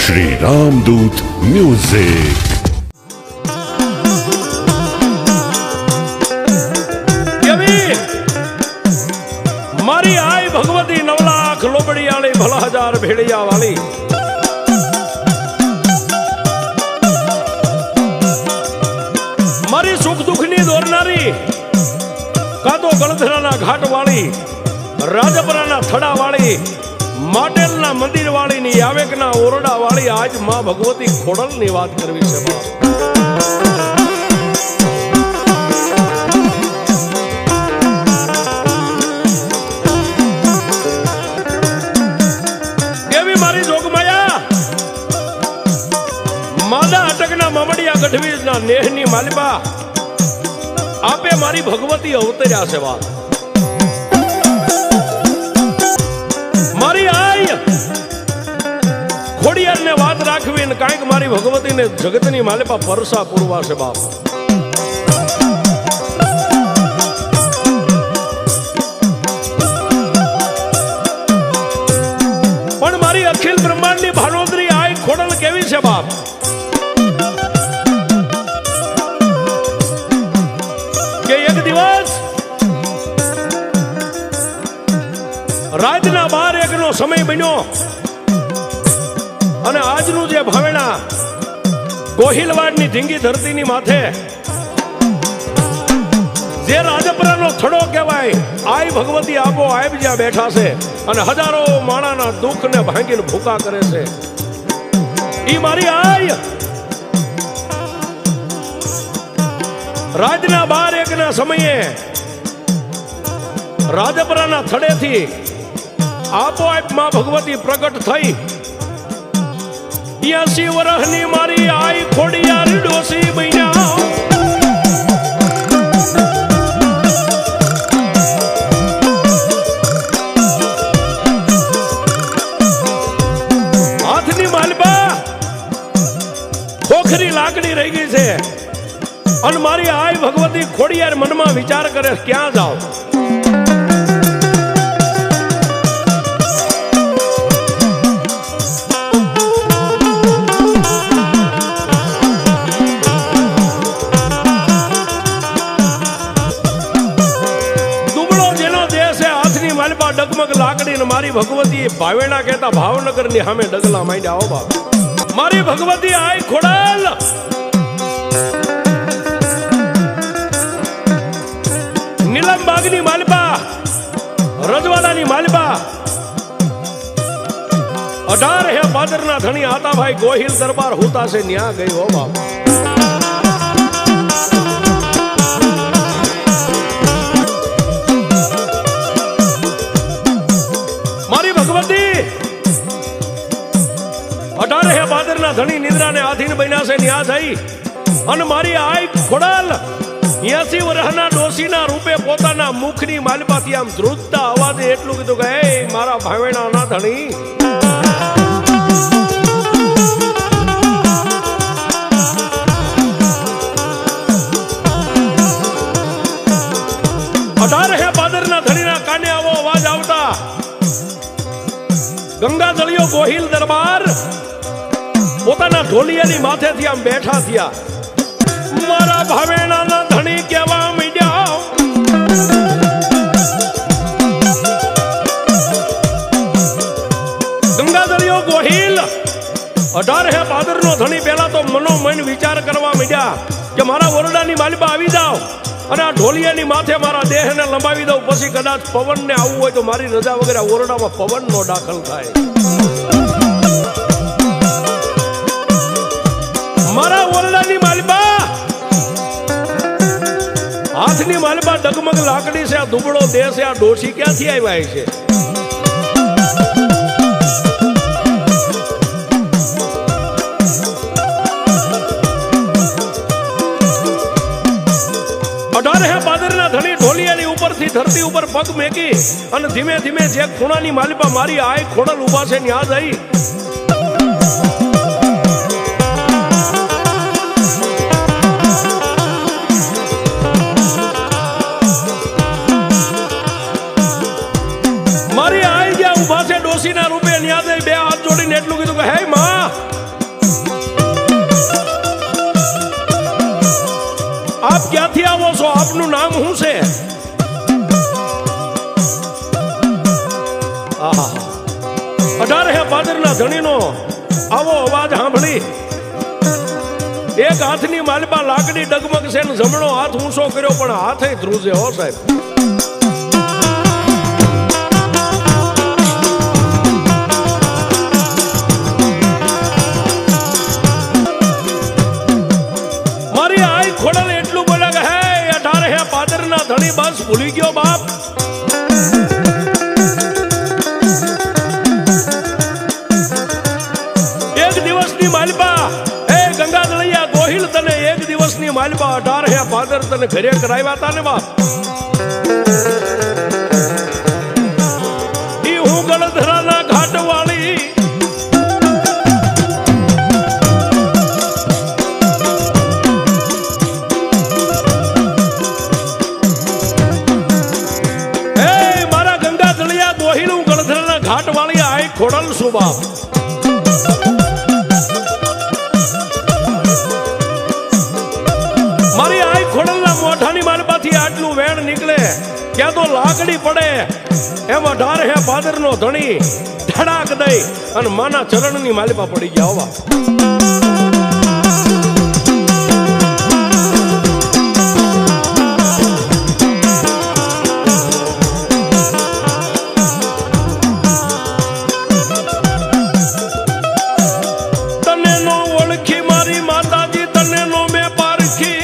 श्री रामदूत music. मारी आई भगवती 9 लाख लोबड़ी वाली भला 1000 भेड़िया वाली मारी सुख दुख नी दौरनारी का तो गलधरा घाट वाली राजपरा थड़ा वाली माटेल ना मंदिर वाली नी यावेक ना ओरडा वाली आज मां भगवती खोडल नी बात करवी छे बाप। देवी मारी जोगमाया मादा अटकना ममड़िया गढ़वीज ना नेहनी मालिबा आपे मारी भगवती अवतर्या छे बाप। मारी आई खोड़ियार ने बात राखवी ने कांईक मारी भगवती ने जगतनी मालिपा परसा पूरवा छे बाप। पण मारी अखिल ब्रह्मांड नी भानोदरी आई खोडल केवी छे बाप। के एक दिवस रातना 12 નો સમય બન્યો અને આજનું જે ભાવેણા ગોહિલવાડની ઢીંગી ધરતીની માથે જે રાજપરાનો થડો કહેવાય આઈ ભગવતી આપો આપ જ્યાં બેઠા છે અને હજારો માણાના દુઃખને ભાંગીને ભૂકા કરે છે ઈ મારી આઈ રાતના 12 ના સમયે રાજપરાના થડેથી આપોઆપ માં ભગવતી પ્રગટ થઈ 82 વર્ષની મારી આઈ ખોડિયાર ડોસી બન્યા। હાથની માલબા ખોખરી લાકડી રહી ગઈ છે અને મારી આઈ ભગવતી ખોડિયાર મનમાં વિચાર કરે ક્યાં જાવ। डगमग लाकड़ी ने मारी भगवती भावेणा कहता भावनगर नी हमें डगला मांड्या हो बाप। मारी भगवती आई खोडल नीलम बागनी मालिबा रजवाड़ा नी मालिबा 18 है पादरना धनी आता भाई गोहिल दरबार होता से न्या गई हो बाप। ધણી નિદ્રા ને આધીન બન્યા છે ન્યા થઈ અને મારી આઈ ખોડલ 80 વર્ષના ડોસીના રૂપે પોતાના મુખની માલપાથી આમ ધ્રુજતા અવાજે એટલું કીધું કે એ મારા ભાવેણાના ધણી હે પાદરના ધણીના કાને આવો અવાજ આવતા ગંગા જળિયો ગોહિલ દરબાર પોતાના ઢોલિયાની માથેથી આમ બેઠા થયા મારા ભાવેણાના ધણી કહેવા માંડ્યા ગંગાધરિયો ગોહિલ 18 હે પાદરનો ધણી પહેલા તો મનોમન વિચાર કરવા માંડ્યા કે મારા ઓરડાની માલિબા આવી જાવ અને આ ઢોલિયાની માથે મારા દેહને લંબાવી દઉં પછી કદાચ પવનને આવવું હોય તો મારી રજા વગેરે ઓરડામાં પવનનો દાખલ થાય। मारा ओरडानी मालिबा हाथनी मालिबा डगमग लाकड़ी से आ दुबड़ो देह से आ डोशी क्या थी आई भाई से है पादरना धनी ढोलियानी ऊपर थी धरती ऊपर पग मेकी अन धीमे धीमे जे खूणानी मालिबा मारी आय खोडल उभा से न्या जाई। मारी आई ઉભા છે ડોસીના રૂપે ન્યાદે બે હાથ જોડીને એટલું કીધું કે હે માં, આપ ક્યાંથી આવો છો? આપનું નામ શું છે? આહા, 18 ભાદરના ધણીનો આવો અવાજ સાંભળી એક હાથની માલપા લાકડી ડગમગ છે ને જમણો હાથ ઊંચો કર્યો પણ હાથે ધ્રુજે હો સાહેબ. મારી આઈ ખોડલ એટલું બોલ્યા કે હે 18 ભાદરના ધણી બસ ભૂલી ગયો બાપ. એક દિવસની માલપા તને એક દિવસની માલપા 18 ભાદર તને ઘરે કરાવ્યા હતા ને બાપ. ઈ હું ગળધરાના ઘાટ વાળી મારા ગંગા દળિયા ગોહિલ હું ગળધરાના ઘાટ વાળી આઈ ખોડલ છું બાપ. મારી આઈ ખોડલના મોઢાની માલપાથી આટલું વેણ નીકળે ક્યાં તો લાકડી પડે એમ 18 ભાદરનો ધણી ધડાક દઈ અને માના ચરણની માલપા પડી ગયા હોવા. તને નો ઓળખી મારી માતાજી, તને નો મેં પારખી.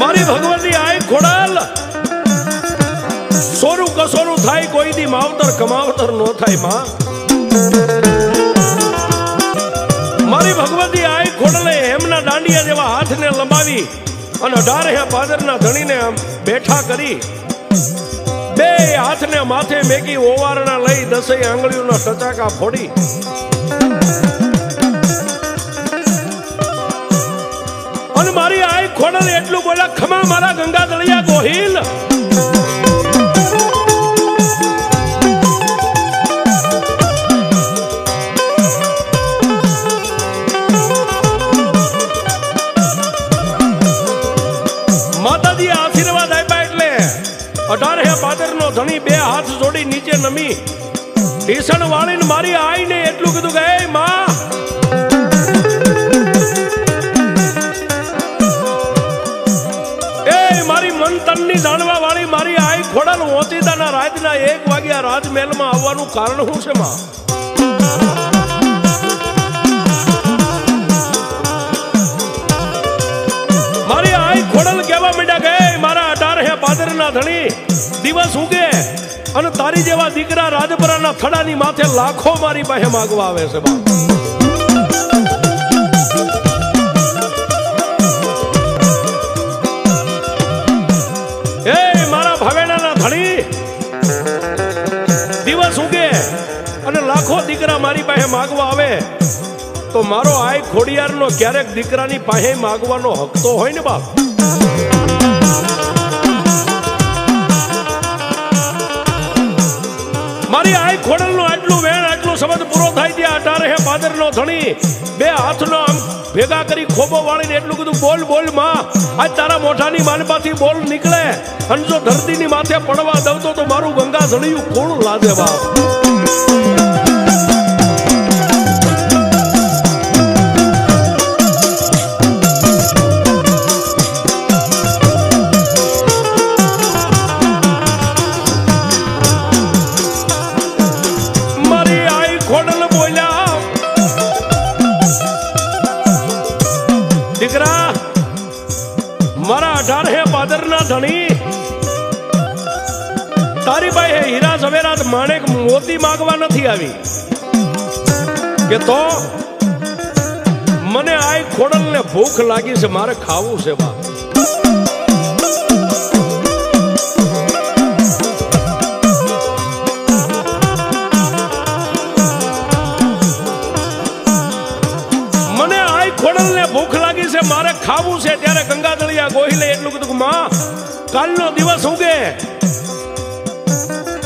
મારી ભગવતી આઈ ખોડલ સોરું કસોરું થાય કોઈ દી માવતર કમાવતર નો થાય માં. મારી ભગવતી આઈ ખોડલે એમના દાંડિયા જેવા હાથને લંબાવી અને 18 ભાદરના ધણીને આમ બેઠા કરી બે હાથને માથે મેકી ઓવારણા લઈ 10 આંગળીઓના ટચાકા ફોડી અને મારી આઈ ખોડલ એટલું બોલ્યા, ખમા મારા ગંગા દળિયા ગોહિલ. માતાજી આશીર્વાદ આપ્યા એટલે 18 ભાદરનો ધણી બે હાથ જોડી નીચે નમી ઢીસણ વાળીને મારી આઈને એટલું કીધું કે હે માં, મારી મન તનની જાણવા વાળી મારી આઈ ખોડલ ઓચિતાના રાતના 1 વાગ્યા રાજમહેલમાં આવવાનું કારણ શું છે માં? મારી આઈ ખોડલ કહેવા માંડ્યા કે મારા 18 ભાદરના ધણી દિવસ ઉગે અને તારી જેવા દીકરા રાજપરાના થડાની માથે લાખો મારી પાસે માગવા આવે છે બા. ભાવેડાના ધણી દિવસ ઉગે અને લાખો દીકરા મારી પાસે માગવા આવે તો મારો આઈ ખોડિયારનો ક્યારેક દીકરાની પાસે માગવાનો હક તો હોય ને બાપ. મારી આઈ ખોડલનો આટલું વેણ આટલું શબ્દ પૂરો થાય ત્યાં 18 ભાદરનો ધણી બે હાથનો આમ ભેગા કરી ખોબો વાળીને એટલું કીધું, બોલ બોલ માં, આજ તારા મોઢાની માલપાથી બોલ નીકળે અને જો ધરતીની માથે પડવા દઉં તો મારું ગંગા જળિયું કોણ લાદે બાપ. મારી આઈ ખોડલ બોલ્યા, દીકરા મારા 18 ભાદરના ધણી તારી પાસે હીરા ઝવેરાત માણેક મોતી માગવા નથી આવી કે તો મને આઈ ખોડલ ને ભૂખ લાગી છે, મારે ખાવું છે બા. દિવસ ઉગે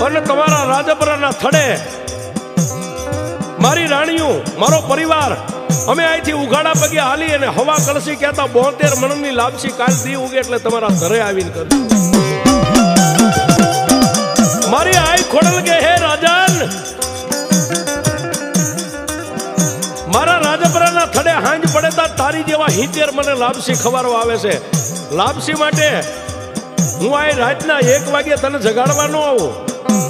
અને તમારા રાજપરાના થડે મારી રાણીઓ મારો પરિવાર અમે અહીંથી ઉઘાડા પગે હાલી અને હવા કળસી કહેતા 72 મણની લાપસી કાલ દી ઉગે એટલે તમારા ઘરે આવીને કરજો. મારી આઈ ખોડલ કે હે રાજન, મારા રાજપરાના થડે હાંજ પડે તા તારી જેવા 70 મને લાપસી ખવારવા આવે છે. લાપસી માટે હું આ રાતના 1 વાગે તને જગાડવા ન આવું,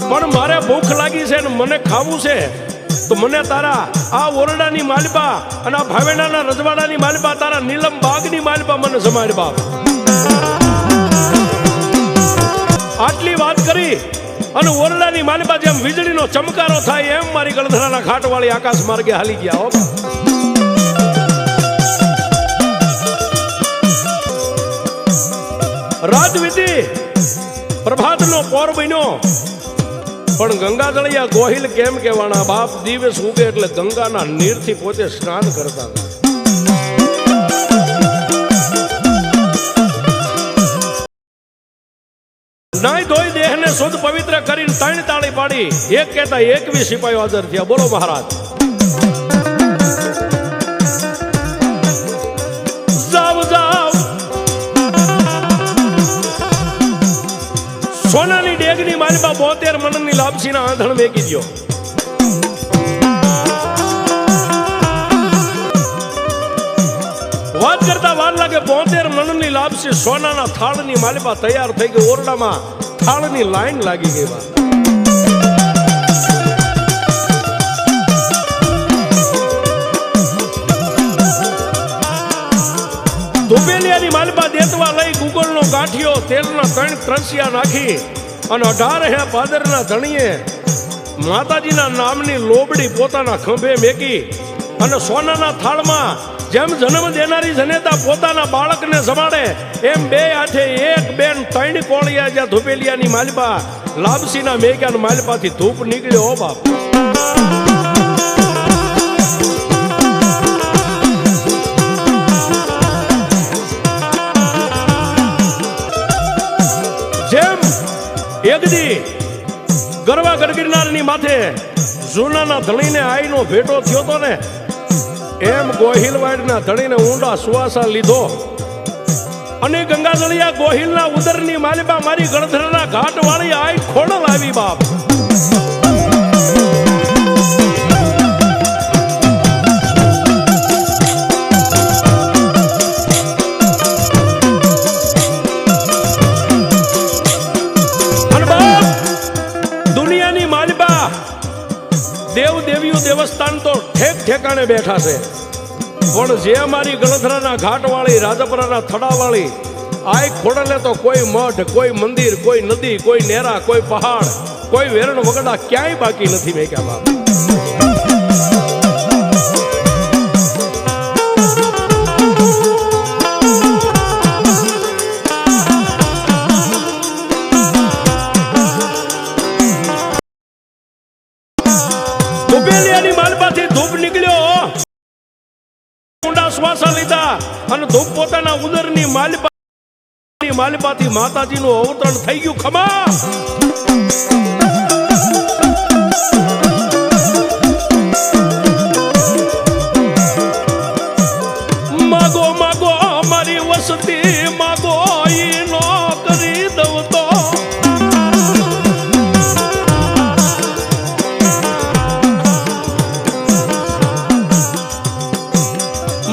પણ મારે ભૂખ લાગી છે ને મને ખાવું છે, તો મને તારા આ ઓરડાની માલપા અને આ ભાવેણાના રજવાડાની માલપા, તારા નીલમ બાગની માલપા મને જમાડ બાપ. આટલી વાત કરી અને ઓરડાની માલપા જેમ વીજળીનો ચમકારો થાય એમ મારી ગળધરાના ઘાટવાળી આકાશ માર્ગે હાલી ગયા. હો રાજવિધિ પ્રભાતનો પોર બન્યો, પણ ગંગાજળિયા ગોહિલ કેમ કહેવાના બાપ? દિવસ ઉગે એટલે ગંગાના નીરથી પોતે સ્નાન કરતા હતા. નાઈ ધોઈ દેહને શુદ્ધ પવિત્ર કરીને 3 તાળી પાડી એક કહેતા 21 સિપાહીઓ હાજર થયા. બોલો મહારાજ. જાવ જાવ સોનાની ડેગની માલપા 72 મણની લાપસીના આંધણ મેકી દો. વાત કરતા વાર લાગે 72 મણની લાપસી સોનાના થાળની માલપા તૈયાર થઈ ગઈ. ઓરડામાં થાળની લાઈન લાગી ગઈ. ધોબેલિયાની માલપા દેતવા લઈ ગુગળનો ગાંઠિયો તેલના 3 ત્રણસિયા નાખી અને 18 ભાદરના ધણીએ માતાજીના નામની લોબડી પોતાના ખંભે મેકી અને સોનાના થાળમાં જેમ જન્મ દેનારી જનેતા પોતાના બાળકને જમાડે એમ 2 હાથે 1 2 3 કોળિયા જ્યાં ધોબેલિયાની માલપા લાપસીના મેક્યાના માલપાથી ધૂપ નીકળ્યો. હો બાપ. જેમ એકદી ગરવા ગરગીરનારની માથે જૂનાના ધણીને આઈનો ભેટો થયો તો ને, એમ ગોહિલવાડના ધણીને ઊંડા સુવાસા લીધો અને ગંગાજળિયા ગોહિલના ઉદરની માલપા મારી ગળધરના ઘાટ વાળી આઈ ખોડલ આવી બાપ. દુનિયાની માલપા દેવ દેવીઓ દેવસ્થાન તો ઠેક ઠેકાણે બેઠા છે, પણ જે અમારી ગળધરાના ઘાટવાળી રાજપરાના થડાવાળી આઈ ખોડલે તો કોઈ મઠ, કોઈ મંદિર, કોઈ નદી, કોઈ નેરા, કોઈ પહાડ, કોઈ વેરણ વગડા ક્યાંય બાકી નથી મેક્યા બાપ. ધોબેલિયાની માલપાથી ધૂપ નીકળ્યો, ઊંડા શ્વાસા લીધા અને ધૂપ પોતાના ઉદરની માલપાથી માતાજીનું અવતરણ થઈ ગયું. ખમા માગો માગો અમારી વસતી માગો, ઈ નો કરી દઉં તો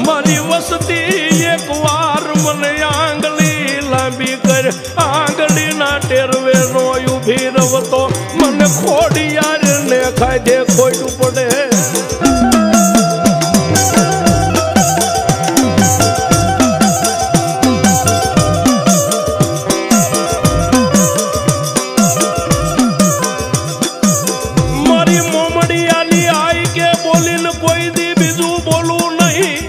મારી વસતી એક વાર મને આંગળી લાંબી કર, આંગળીના ટેરવે નો ઉભી રવતો મને ખોડિયાર ને ખાધે ખોટું પડે. મારી મોમડિયાની આઈ કે બોલીને કોઈ દી બીજું બોલું નહીં.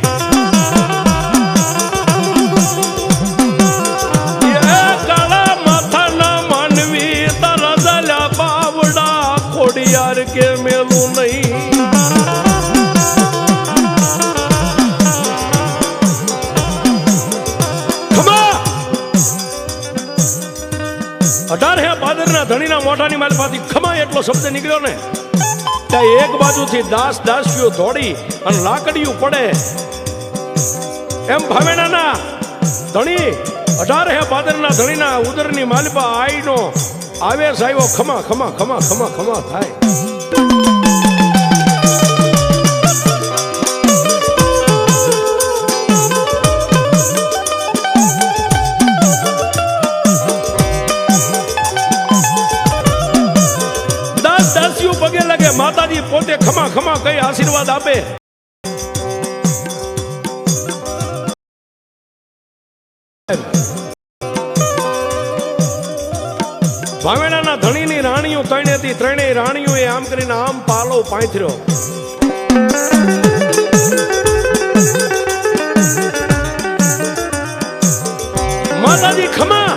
ખોડિયાર કે મેલું નહીં. ભાવેણાના ધણીના મોઢાની માલમાંથી ખમા એટલો શબ્દ નીકળ્યો ને ત્યાં એક બાજુથી દાસીઓ દોડી અને લાકડીયું પડે એમ ભાવેણાના ધણી 18 હે ભાદરના ધણીના ઉદરની માલપા આઈનો આવેશ આવ્યો ખમા ખમા ખમા ખમા ખમા થાય દાસીઓ પગે લાગે માતાજી પોતે ખમા ખમા કઈ આશીર્વાદ આપે ભાવેણાના ધણીની રાણીઓ ત્રણ હતી ત્રણેય રાણીઓએ આમ કરીને આમ પાલો પાંથર્યો માતાજી ખમા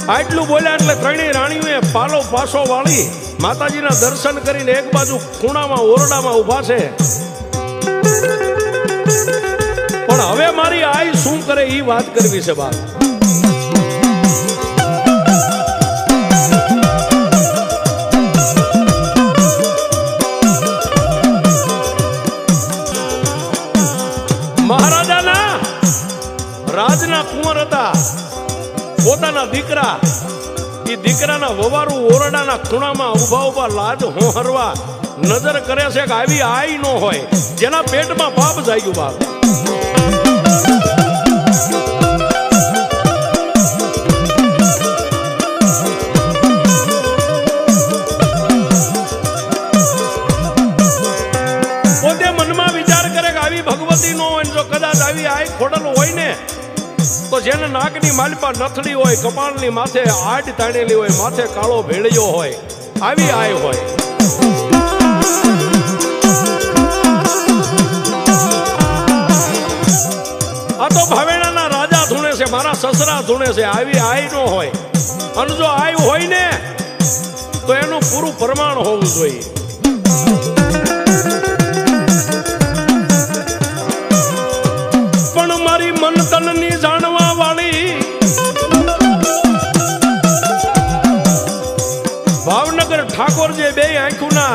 આટલું બોલ્યા એટલે ત્રણેય રાણીઓએ પાલો પાસો વાળી માતાજીના દર્શન કરીને એક બાજુ ખૂણામાં ઓરડામાં ઊભા છે પણ હવે મારી આઈ શું કરે એ વાત કરવી છે બાપ મહારાજાના રાજના કુંવર હતા પોતાના દીકરા એ દીકરાના વવારું ઓરડાના ખૂણામાં ઉભા લાજ હોહરવા નજર કરે છે કે આવી આઈ નો હોય જેના પેટમાં પાપ જાગ્યું બાપ પોતે મનમાં વિચાર કરે કે આવી ભગવતી નો હોય જો કદાચ આવી આઈ ખોડલ હોય ને તો જેને નાકની માલપા નથડી હોય કપાળની માથે આડ તાણેલી હોય માથે કાળો ભેળિયો હોય આવી આય હોય આ તો ભાવેણાના રાજા ધૂણે છે મારા સસરા ધૂણે છે આવી આય નો હોય અને જો આય હોય ને તો એનું પૂરું પ્રમાણ હોવું જોઈએ પણ મારી મન તનની જાણવા વાળી ભાવનગર ઠાકોર જે બે આંખોના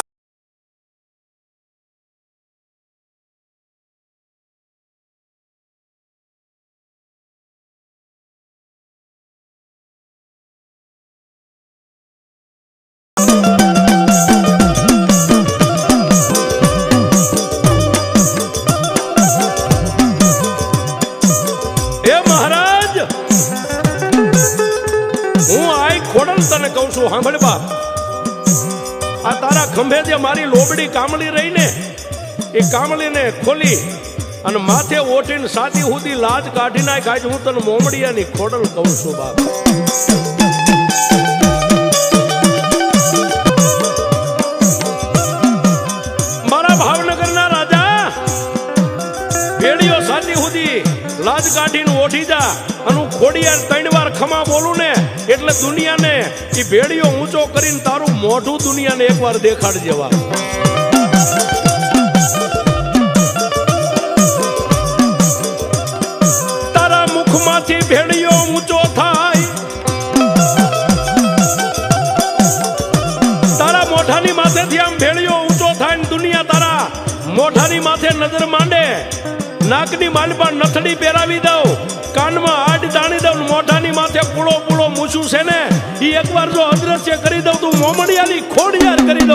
તને કહું છું સાંભળ બાપ આ તારા ખંભે જે મારી લોબડી કામળી રહી ને એ કામળીને ખોલી અને માથે ઓઠીને સાતી સુધી લાજ કાઢી નાખ આજ હું તને મોમડિયાની ખોડલ કહું છું બાપ મારા ભાવનગરના રાજા ભેડીઓ સાતી સુધી લાજ કાઢીને ઓઠી જા અને ખોડિયાર 3 વાર ખમા બોલું ને એટલે દુનિયાને ઈ ભેડીઓ ઊંચો કરીને તારું મોઢું દુનિયાને એકવાર દેખાડ જેવા તારા મુખમાંથી ભેડીઓ ઊંચો થાય તારા મોઢાની માથેથી આમ ભેડીઓ ઊંચો થાય ને દુનિયા તારા મોઢાની માથે નજર માંડે નાકની માલપા નથડી પહેરાવી દઉં કાનમાં આડ તાણી દઉં મોઢાની માથે પૂળો મૂછું છે ને એ એકવાર જો અદ્રશ્ય કરી દઉં તું મોમડિયાની ખોડિયાર કરી